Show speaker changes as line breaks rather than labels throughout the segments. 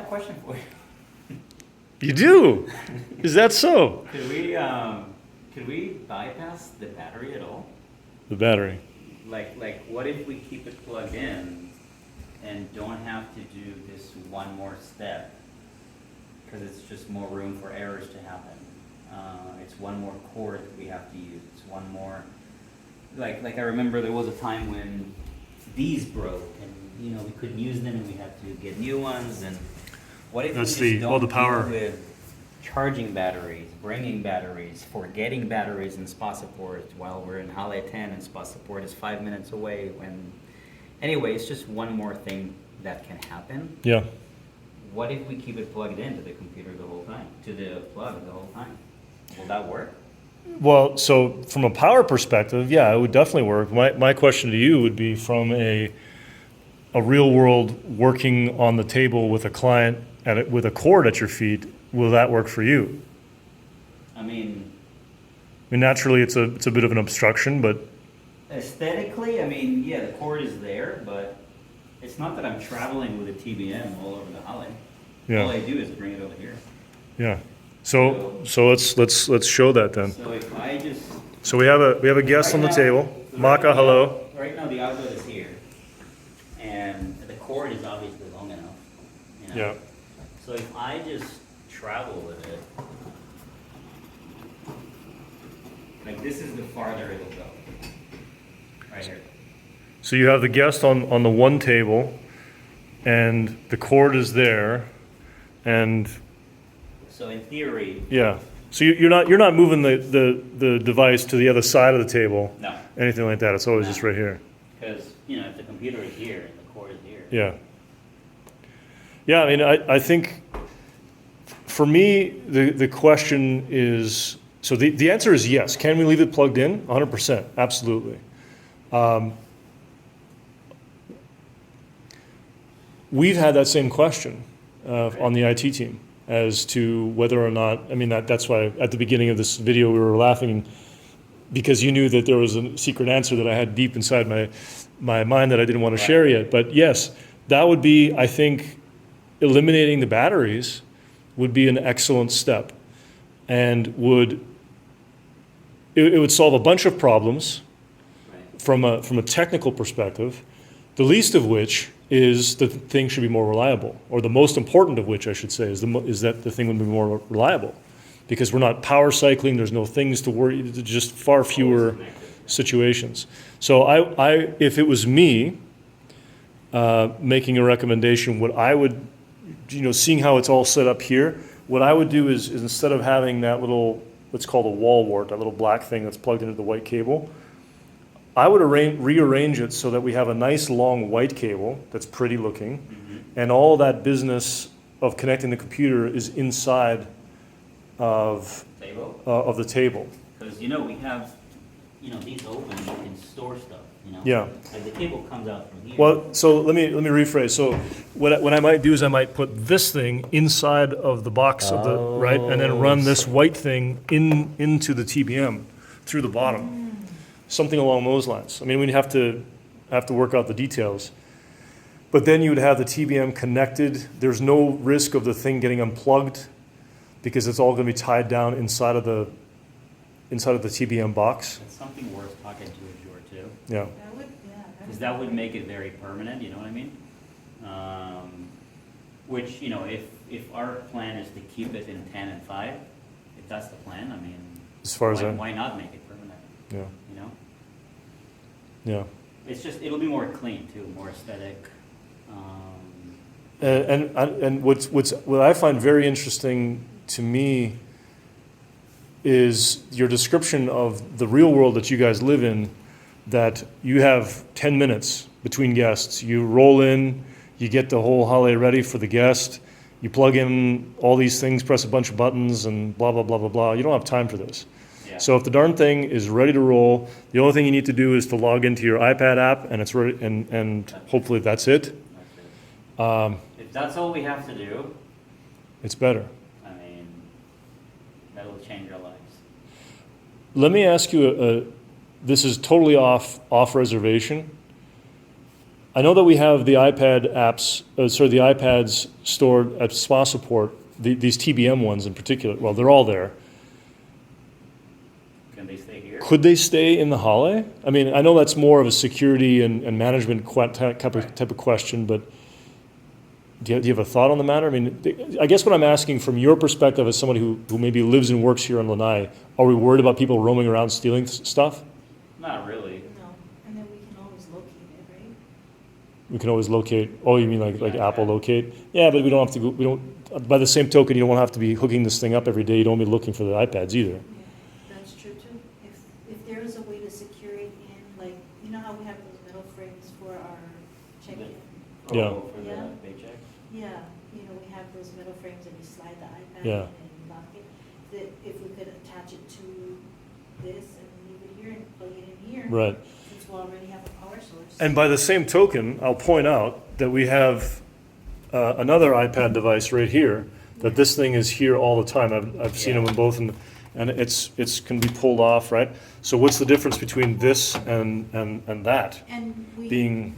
a question for you.
You do? Is that so?
Could we bypass the battery at all?
The battery.
Like what if we keep it plugged in and don't have to do this one more step? Because it's just more room for errors to happen. It's one more cord that we have to use. It's one more, like I remember there was a time when these broke and we couldn't use them and we had to get new ones. And what if
That's
we just don't
the power
deal with charging batteries, bringing batteries, forgetting batteries in spa support while we're in Halle 10 and spa support is 5 minutes away. Anyway, it's just one more thing that can happen.
Yeah.
What if we keep it plugged into the computer the whole time, to the plug the whole time? Will that work?
Well, so from a power perspective, yeah, it would definitely work. My question to you would be from a real world working on the table with a client with a cord at your feet. Will that work for you?
I mean,
naturally, it's a bit of an obstruction, but
aesthetically, yeah, the cord is there, but it's not that I'm traveling with a TBM all over the Halle.
yeah,
All I do is bring it over here.
yeah. So let's show that then.
So if I just
So we have a guest on the table. Maka, hello.
Right now the outlet is here, and the cord is obviously long enough.
Yeah.
So if I just travel with it, like this is the farther it'll go. Right here.
So you have the guest on the one table, and the cord is there, and
So in theory,
yeah. So you're not moving the device to the other side of the table.
no,
Anything like that. It's always
No.
just right here.
because if the computer is here and the cord is here.
Yeah. Yeah, I think for me, the question is, so the answer is yes. Can we leave it plugged in? 100%, absolutely. We've had that same question on the IT team as to whether or not, that's why at the beginning of this video we were laughing because you knew that there was a secret answer that I had deep inside my mind that I didn't want to share yet. But yes, that would be, I think, eliminating the batteries would be an excellent step and it would solve a bunch of problems from a technical perspective, the least of which is the thing should be more reliable, or the most important of which I should say is that the thing would be more reliable, because we're not power cycling. There's no things to worry. Just far fewer situations. So I if it was me making a recommendation, what I would, seeing how it's all set up here, what I would do is instead of having that little, let's call it a wall wart, that little black thing that's plugged into the white cable, I would rearrange it so that we have a nice long white cable that's pretty looking, and all that business of connecting the computer is inside of the table.
Because we have these open, you can store stuff.
Yeah.
Like the cable comes out from here.
Well, so let me rephrase. So what I might do is I might put this thing inside of the box of the right, and then run this white thing into the TBM through the bottom. Something along those lines. We'd have to work out the details. But then you would have the TBM connected. There's no risk of the thing getting unplugged because it's all going to be tied down inside of the TBM box.
It's something worth talking to Azure too.
Yeah.
Because that would make it very permanent, you know what I mean? Which, if our plan is to keep it in 10 and 5, if that's the plan,
as far as
why not make it permanent?
Yeah.
Yeah. It'll be more clean too, more aesthetic.
And what I find very interesting to me is your description of the real world that you guys live in, that you have 10 minutes between guests. You roll in, you get the whole Halle ready for the guest, you plug in all these things, press a bunch of buttons, and blah, blah, blah, blah, blah. You don't have time for this. Yeah. So if the darn thing is ready to roll, the only thing you need to do is to log into your iPad app, and it's ready, and hopefully that's it.
If that's all we have to do,
it's better.
That'll change our lives.
Let me ask you, this is totally off reservation. I know that we have the iPad apps, the iPads stored at spa support, these TBM ones in particular. Well, they're all there.
Can they stay here?
Could they stay in the hallway? I mean, I know that's more of a security and management type of question, but do you have a thought on the matter? I mean, I guess what I'm asking from your perspective as somebody who maybe lives and works here in Lanai, are we worried about people roaming around stealing stuff?
Not really.
No, and then we can always locate it, right?
We can always locate, oh, you mean like
Yeah,
Apple
yeah.
Locate? Yeah, but we don't have to go, we don't, by the same token, you don't have to be hooking this thing up every day. You don't be looking for the iPads either.
Yeah, that's true too. If there is a way to secure it in, like, you know how we have those metal frames for our check-in?
Yeah.
Oh, for the
Yeah.
paycheck?
Yeah, you know, we have those metal frames and you slide the iPad
Yeah.
in and lock it. That if we could attach it to this and leave it here and plug it in here.
Right.
Since we already have a power source.
And by the same token, I'll point out that we have another iPad device right here, that this thing is here all the time. I've seen
Yeah.
them in both, and it's can be pulled off, right? So what's the difference between this and that
And we.
being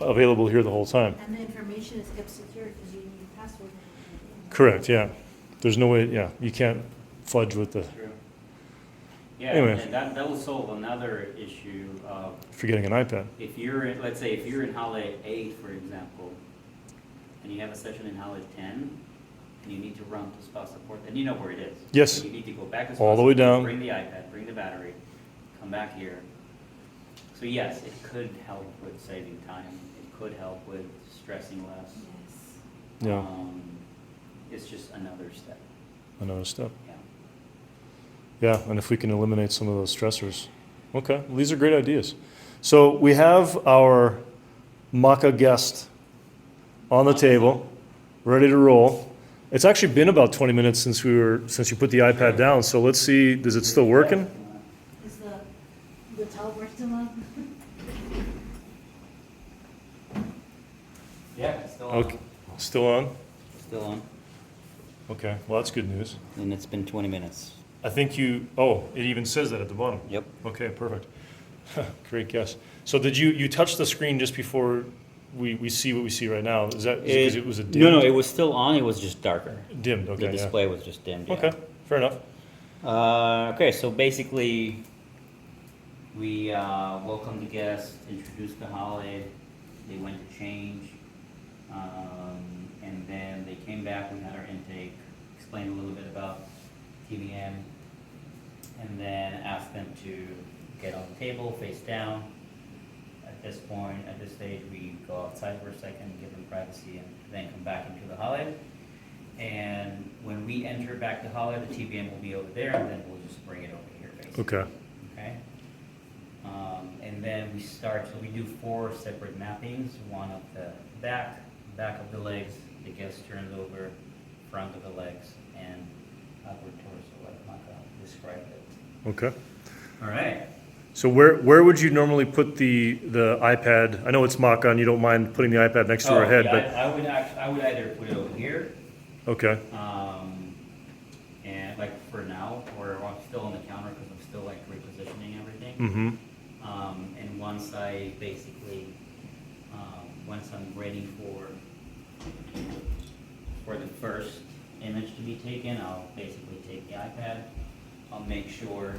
Yeah.
available here the whole time?
And the information is kept secure because you need a password.
Correct, yeah. There's no way, yeah, you can't fudge with the
True. Yeah,
Anyway.
and that will solve another issue of
forgetting an iPad.
if you're in, let's say if you're in holiday 8, for example, and you have a session in holiday 10, and you need to run to spa support, then you know where it is.
Yes.
So you need to go back to spa
All the way
support,
down.
bring the iPad, bring the battery, come back here. So yes, it could help with saving time. It could help with stressing less.
Yes.
Yeah,
It's just another step.
another step.
Yeah.
Yeah, and if we can eliminate some of those stressors. Okay, well, these are great ideas. So we have our maca guest on the table, ready to roll. It's actually been about 20 minutes since you put the iPad down, so let's see, is it still working?
Is the towel work still on?
Yeah, it's still on.
Okay, still on?
Still on.
Okay, well, that's good news.
And it's been 20 minutes.
I think it even says that at the bottom.
Yep.
Okay, perfect. Great guess. So did you touch the screen just before we see what we see right now? Is that because it was a dimmed?
No, it was still on, it was just darker.
Dimmed, okay,
The
yeah.
display was just dimmed, yeah.
Okay, fair enough.
Okay, so basically, we welcomed the guests, introduced the holiday, they went to change, and then they came back, we had our intake, explained a little bit about TBM, and then asked them to get on the table, face down. At this point, at this stage, we go outside for a second, give them privacy, and then come back into the holiday. And when we enter back to holiday, the TBM will be over there, and then we'll just bring it over here, basically.
Okay,
Okay? And then we start, so we do 4 separate mappings, one of the back of the legs, the guest turns over, front of the legs, and upward torso, like Maka described it.
okay.
All right.
So where would you normally put the iPad? I know it's maca and you don't mind putting the iPad next to her head,
yeah,
but,
I would either put it over here,
okay,
and like for now, or I'm still on the counter because I'm still like repositioning everything.
mm-hmm,
And once I basically, once I'm ready for the first image to be taken, I'll basically take the iPad. I'll make sure.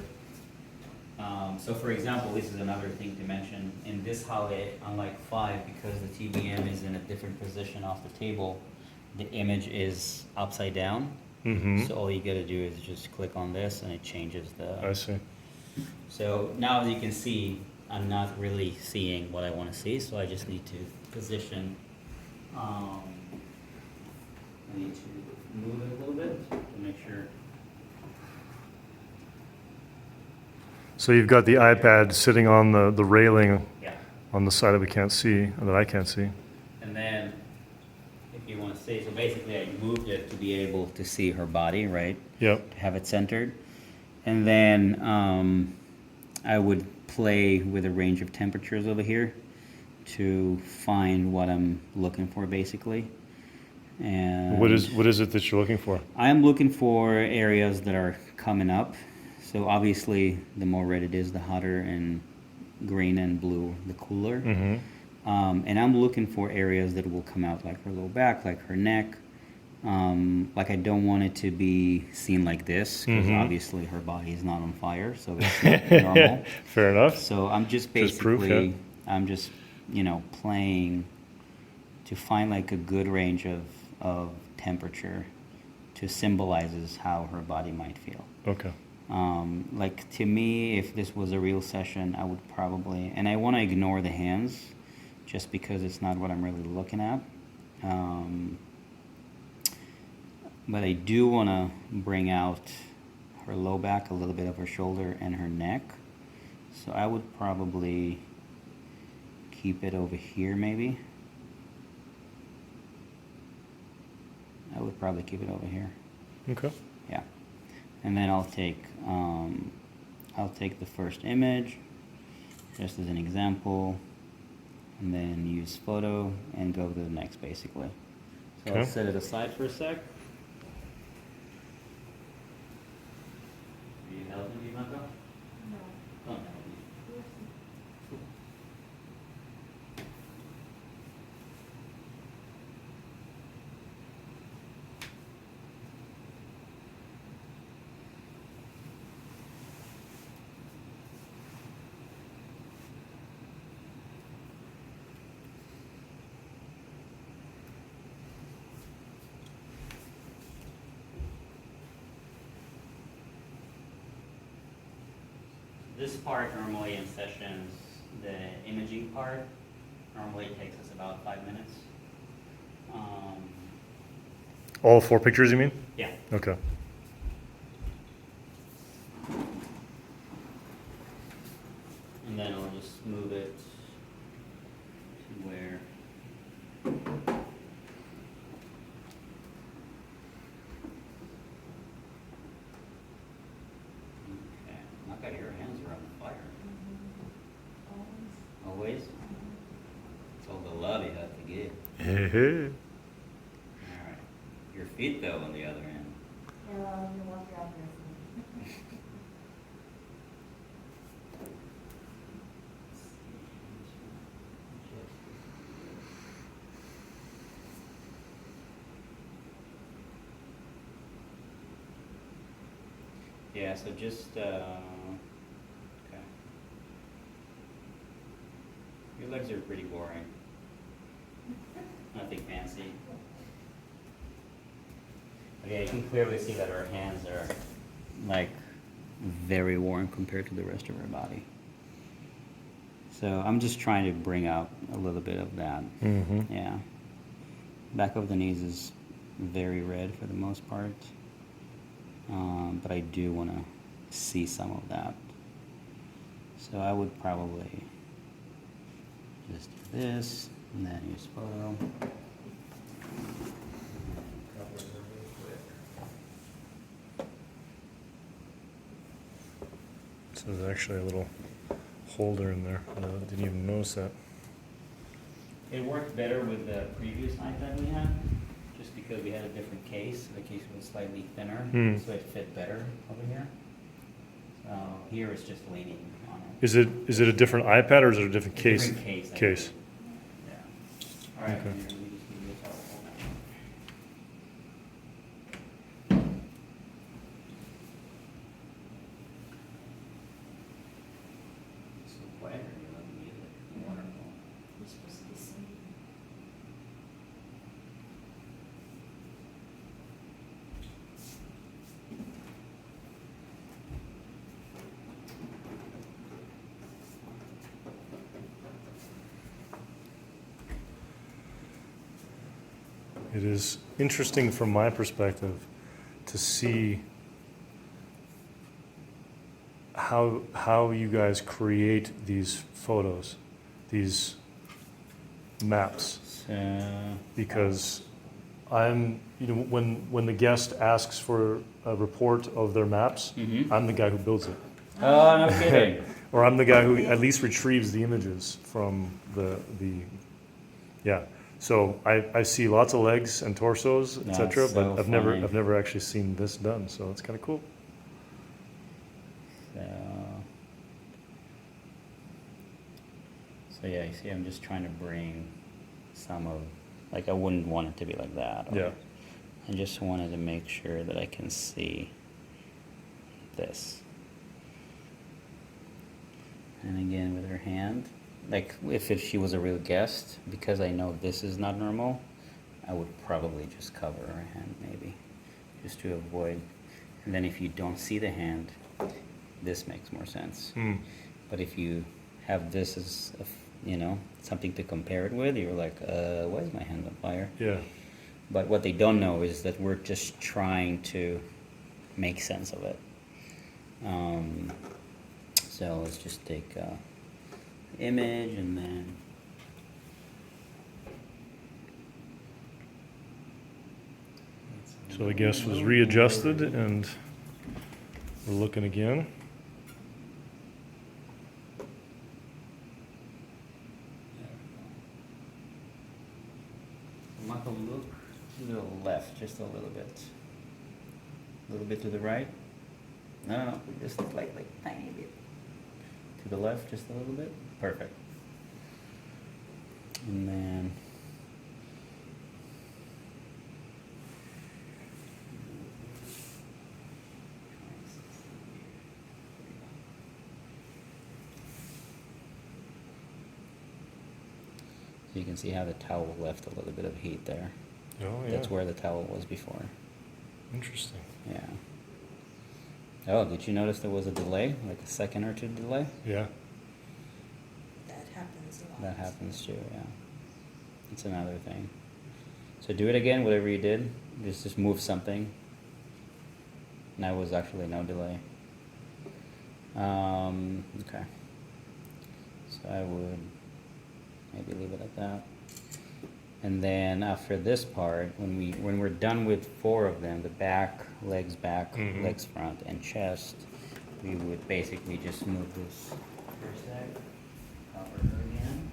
So for example, this is another thing to mention. In this holiday, unlike 5, because the TBM is in a different position off the table, the image is upside down.
mm-hmm,
So all you gotta do is just click on this and it changes the.
I see.
So now as you can see, I'm not really seeing what I want to see, so I just need to position. I need to move it a little bit to make sure.
So you've got the iPad sitting on the railing
Yeah.
on the side that we can't see, or that I can't see.
And then, if you want to see, so basically I moved it to be able to see her body, right?
Yep,
To have it centered. And then I would play with a range of temperatures over here to find what I'm looking for, basically. And
what is it that you're looking for?
I'm looking for areas that are coming up. So obviously, the more red it is, the hotter, and green and blue, the cooler.
Mm-hmm,
And I'm looking for areas that will come out, like her low back, like her neck. Like I don't want it to be seen like this, because
Mhm.
obviously her body is not on fire, so it's not normal.
Fair enough.
So I'm just
Just proof,
basically,
yeah.
I'm just, playing to find like a good range of temperature to symbolizes how her body might feel.
Okay.
Like to me, if this was a real session, I would probably, and I want to ignore the hands just because it's not what I'm really looking at. But I do want to bring out her low back, a little bit of her shoulder and her neck. So I would probably keep it over here maybe. I would probably keep it over here.
Okay.
Yeah. And then I'll take the first image just as an example, and then use photo and go to the next basically. So I'll
Okay.
set it aside for a sec. Are you helping me, Marco?
No.
Don't help me. This part normally in sessions, the imaging part, normally takes us about 5 minutes.
All 4 pictures, you mean?
Yeah.
Okay.
And then I'll just move it to where. Okay, look at your hands are on fire. Always? It's all the love you have to give.
Hey.
Alright. Your feet though, on the other hand.
Yeah, you walk out there.
Yeah, so just, okay. Your legs are pretty boring. Nothing fancy. But yeah, you can clearly see that her hands are like very warm compared to the rest of her body. So I'm just trying to bring out a little bit of that.
Mm-hmm.
Yeah. Back of the knees is very red for the most part. But I do want to see some of that. So I would probably just do this and then use photo.
So there's actually a little holder in there. I didn't even notice that.
It worked better with the previous iPad we had, just because we had a different case. The case was slightly thinner, so it fit better over here. So here it's just leaning on it.
Is it a different iPad or is it a different
It's a
case?
different case. I
Case.
believe. Yeah. All right.
Okay.
Here, let me just give you a towel. It's so quiet, or you let me use it? Wonderful.
You're supposed to be singing.
It is interesting from my perspective to see how you guys create these photos, these maps,
So,
because when the guest asks for a report of their maps,
Mhm.
I'm the guy who builds it.
oh, no kidding.
Or I'm the guy who at least retrieves the images from the yeah. So I see lots of legs and torsos, etc.
That's so
But I've
funny.
never actually seen this done. So it's kind of cool.
So yeah, you see, I'm just trying to bring some of, like, I wouldn't want it to be like that. Or
Yeah.
I just wanted to make sure that I can see this. And again, with her hand, like if she was a real guest, because I know this is not normal, I would probably just cover her hand maybe, just to avoid. And then if you don't see the hand, this makes more sense. But if you have this as, something to compare it with, you're like, why is my hand on fire?
Yeah.
But what they don't know is that we're just trying to make sense of it. So let's just take image and then
So the guest was readjusted, and we're looking again.
Michael, look to the left just a little bit. A little bit to the right. No, just like tiny bit. To the left just a little bit. Perfect. And then so you can see how the towel left a little bit of heat there.
Oh, yeah.
That's where the towel was before.
Interesting.
Yeah. Oh, did you notice there was a delay, like a second or two delay?
Yeah.
That happens a lot.
That happens too, yeah. It's another thing. So do it again, whatever you did. Just move something. And that was actually no delay. Okay. So I would maybe leave it at that. And then after this part, when we're done with 4 of them, the back, legs, legs front, and chest, we would basically just move this for a sec, cover her again,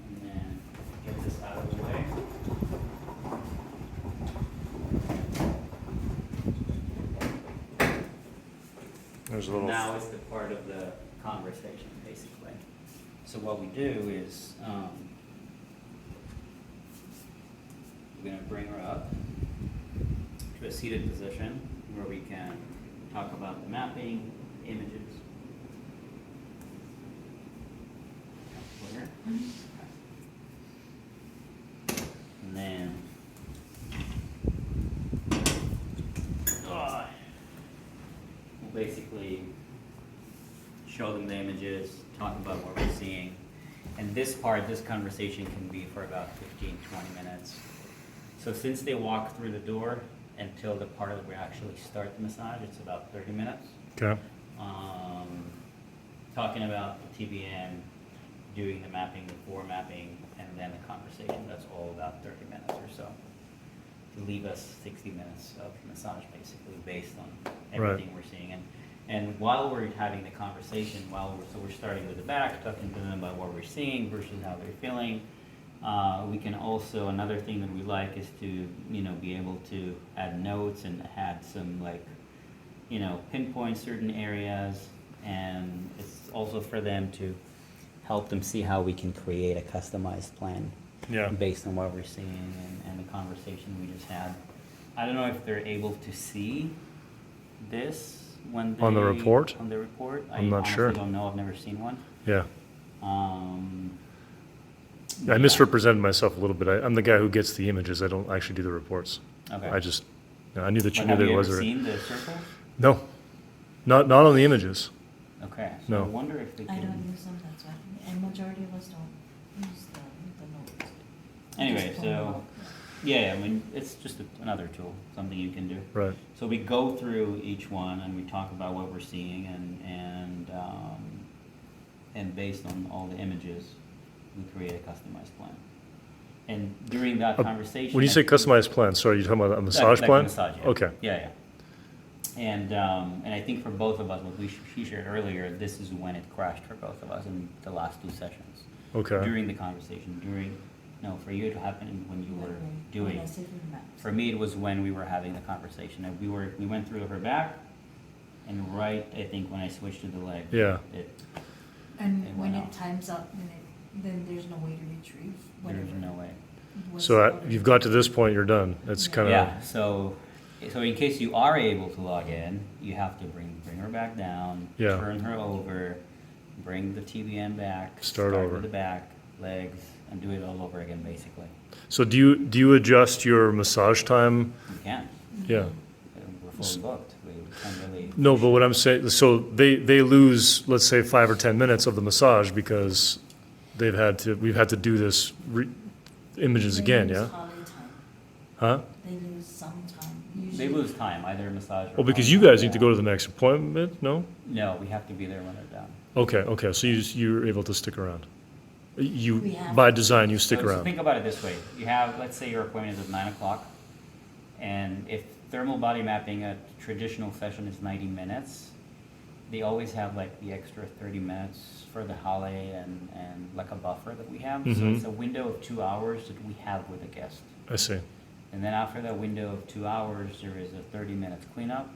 and then get this out of the way.
There's a little.
Now is the part of the conversation, basically. So what we do is, we're gonna bring her up to a seated position where we can talk about the mapping, images. Clear? And then, we'll basically show them the images, talk about what we're seeing. And this conversation can be for about 15, 20 minutes. So since they walk through the door until the part that we actually start the massage, it's about 30 minutes.
Okay.
Talking about the TBM, doing the mapping, the floor mapping, and then the conversation, that's all about 30 minutes or so. To leave us 60 minutes of massage basically based on everything we're seeing. And while we're having the conversation, so we're starting with the back, talking to them about what we're seeing versus how they're feeling. We can also, another thing that we like is to, be able to add notes and add some pinpoint certain areas. And it's also for them to help them see how we can create a customized plan based on what we're seeing and the conversation we just had. I don't know if they're able to see this when they,
On the report?
On the report,
I'm not sure.
I honestly don't know. I've never seen one.
Yeah. I misrepresented myself a little bit. I'm the guy who gets the images. I don't actually do the reports.
Okay.
I knew that you
But
knew
have
that
you
it was.
ever seen the circles?
No, not on the images.
Okay. So
No.
I wonder if they
I
can.
don't use them, that's why, and majority of us don't use the notes.
Anyway,
Just pull them
so
out.
yeah, I mean, it's just another tool, something you can do.
Right.
So we go through each one and we talk about what we're seeing and based on all the images, we create a customized plan. And during that conversation,
When you say customized plan, sorry, you're talking about a massage
like
plan?
massage, yeah.
Okay.
Yeah. And I think for both of us, what she shared earlier, this is when it crashed for both of us in the last 2 sessions.
Okay.
During the conversation, for you it happened when you were
When
doing.
I sit in maps.
For me, it was when we were having the conversation. And we went through her back, and right, I think when I switched to the leg.
Yeah.
It
And
It
when
went
it
out.
times out, then there's no way to retrieve whatever.
There's no way.
was
So
already-
you've got to this point, you're done. That's kind of,
Yeah, so in case you are able to log in, you have to bring her back down,
Yeah.
turn her over, bring the TBM back,
Start over.
with the back, legs, and do it all over again, basically.
so do you adjust your massage time?
You can.
Yeah.
We're fully booked. We can't really.
No, but what I'm saying, so they lose, let's say, 5 or 10 minutes of the massage because we've had to do this images
They
again,
lose
yeah?
holiday time.
Huh?
They lose some time,
They
usually.
lose time, either massage or.
Well, because
home.
you guys need to go to the next appointment, no?
No, we have to be there when they're done.
Okay, so you're able to stick around. You,
We have
by
to.
design, you stick
So
around.
think about it this way. You have, let's say your appointment is at 9 o'clock, and if thermal body mapping, a traditional session is 90 minutes, they always have like the extra 30 minutes for the holiday and like a buffer that we have. So
Mhm.
it's a window of 2 hours that we have with a guest.
I see.
And then after that window of 2 hours, there is a 30 minutes cleanup,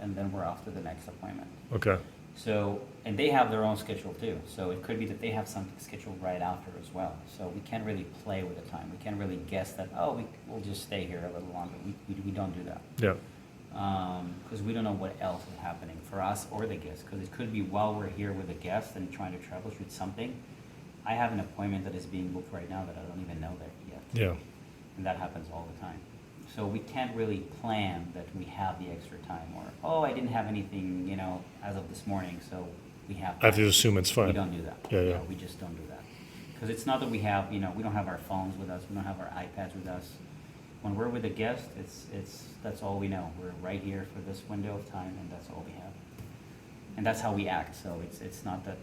and then we're off to the next appointment.
Okay,
So, and they have their own schedule too, so it could be that they have something scheduled right after as well. So we can't really play with the time, we can't really guess that, oh, we'll just stay here a little longer, we don't do that.
yeah,
Because we don't know what else is happening for us or the guests, because it could be while we're here with a guest and trying to troubleshoot something, I have an appointment that is being booked right now that I don't even know that yet.
yeah,
And that happens all the time. So we can't really plan that we have the extra time, or, oh, I didn't have anything, as of this morning, so we have.
I have to
time.
assume it's
We
fine.
don't do that.
Yeah, yeah.
No, we just don't do that. Because it's not that we have, we don't have our phones with us, we don't have our iPads with us. When we're with a guest, that's all we know. We're right here for this window of time, and that's all we have. And that's how we act, so it's not that,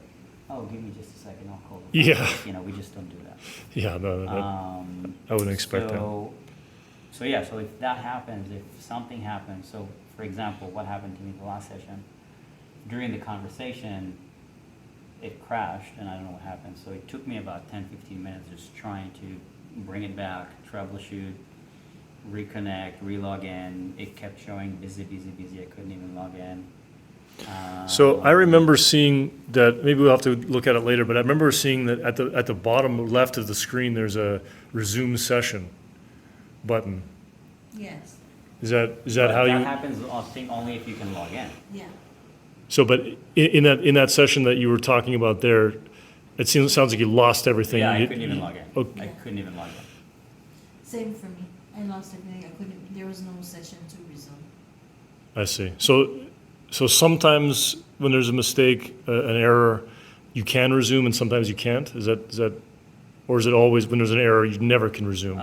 oh, give me just a second, I'll call the.
Yeah.
We just don't do that.
Yeah, no, I wouldn't expect that.
So yeah, so if that happens, if something happens, so for example, what happened to me the last session, during the conversation, it crashed and I don't know what happened. So it took me about 10-15 minutes just trying to bring it back, troubleshoot, reconnect, relog in. It kept showing busy. I couldn't even log in.
So I remember seeing that, maybe we'll have to look at it later, but I remember seeing that at the bottom left of the screen, there's a resume session button.
Yes,
Is that
But
how
that
you,
happens, I think, only if you can log in.
yeah.
so, but in that session that you were talking about there, sounds like you lost everything.
Yeah, I
You-
couldn't even log in.
Okay.
I couldn't even log in.
Same for me. I lost everything. I couldn't, there was no session to resume.
I see. So sometimes when there's a mistake, an error, you can resume and sometimes you can't? Is that, or is it always when there's an error, you never can resume?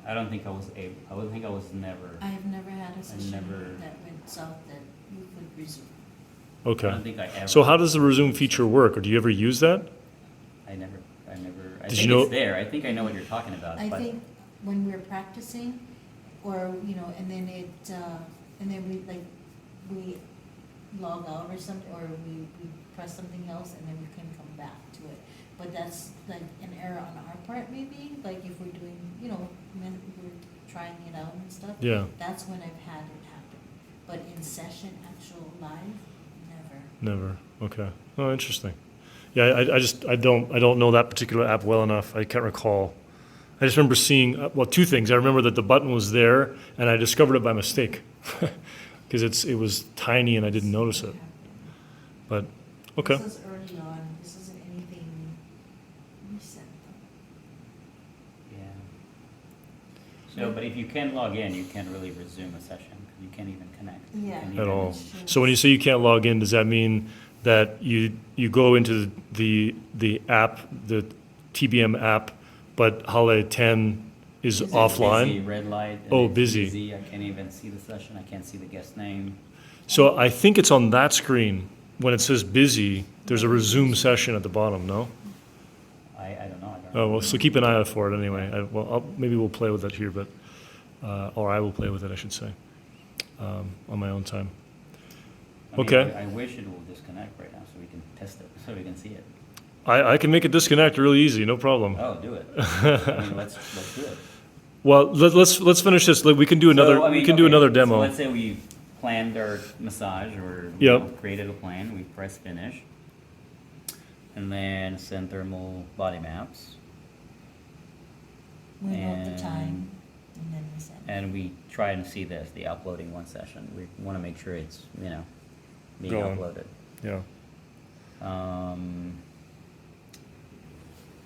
I don't think I was able, I would think I was never,
I've never had a session
never-
that went south that we could resume.
I
Okay.
don't think I ever.
So how does the resume feature work, or do you ever use that?
I
Did
think
you know-
it's there, I think I know what you're talking about,
I
but
think when we're practicing, or, and then and then we log out or something, or we press something else, and then we can come back to it. But that's like an error on our part, maybe, like if we're doing, when we're trying it out and stuff.
Yeah.
That's when I've had it happen. But in session, actual live, never.
Never. Okay. Oh, interesting. Yeah, I don't know that particular app well enough. I can't recall. I just remember seeing, well, two things. I remember that the button was there, and I discovered it by mistake. Because it was tiny and I didn't notice it. But, okay.
This is early on. This isn't anything recent.
yeah. So, but if you can log in, you can't really resume a session, 'cause you can't even connect. You
Yeah.
can't
At
even-
all.
That's true.
So when you say you can't log in, does that mean that you go into the app, the TBM app, but Holiday 10 is
Is it
offline?
Busy, red light. and
Oh,
it's
busy.
I can't even see the session, I can't see the guest name.
So I think it's on that screen, when it says busy, there's a resume session at the bottom, no?
I don't know, I don't.
Oh, well, so keep an eye out for it anyway. Maybe we'll play with it here, but, or I will play with it, I should say, on my own time.
I mean,
okay.
I wish it will disconnect right now so we can test it, so we can see it.
I can make it disconnect really easy, no problem.
Oh, do it. I mean, let's do it.
Well, let's finish this. We can do another,
So, I mean,
we can do
okay,
another
So
demo.
let's say we planned our massage or
Yep.
created a plan, we press finish. and then send thermal body maps.
We know the
And-
time, and then we send.
And we try and see this, the uploading one session. We want to make sure it's, you know, being
Going.
uploaded.
Yeah.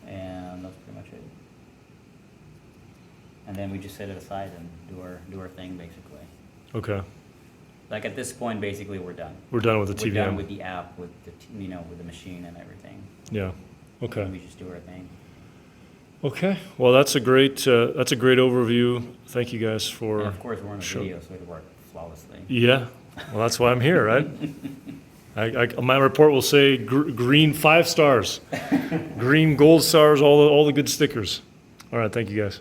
And that's pretty much it. And then we just set it aside and do our thing, basically.
Okay.
Like at this point, basically, we're done.
We're done with the
We're done with
TBM.
the app, with the, with the machine and everything.
Yeah.
And
Okay.
we just do our thing.
Okay. Well, that's a great overview. Thank you guys
And
for.
of course, we're on a
Sure.
video, so it'll work flawlessly.
Yeah. Well, that's why I'm here, right? My report will say green 5 stars, green gold stars, all the good stickers. All right. Thank you guys.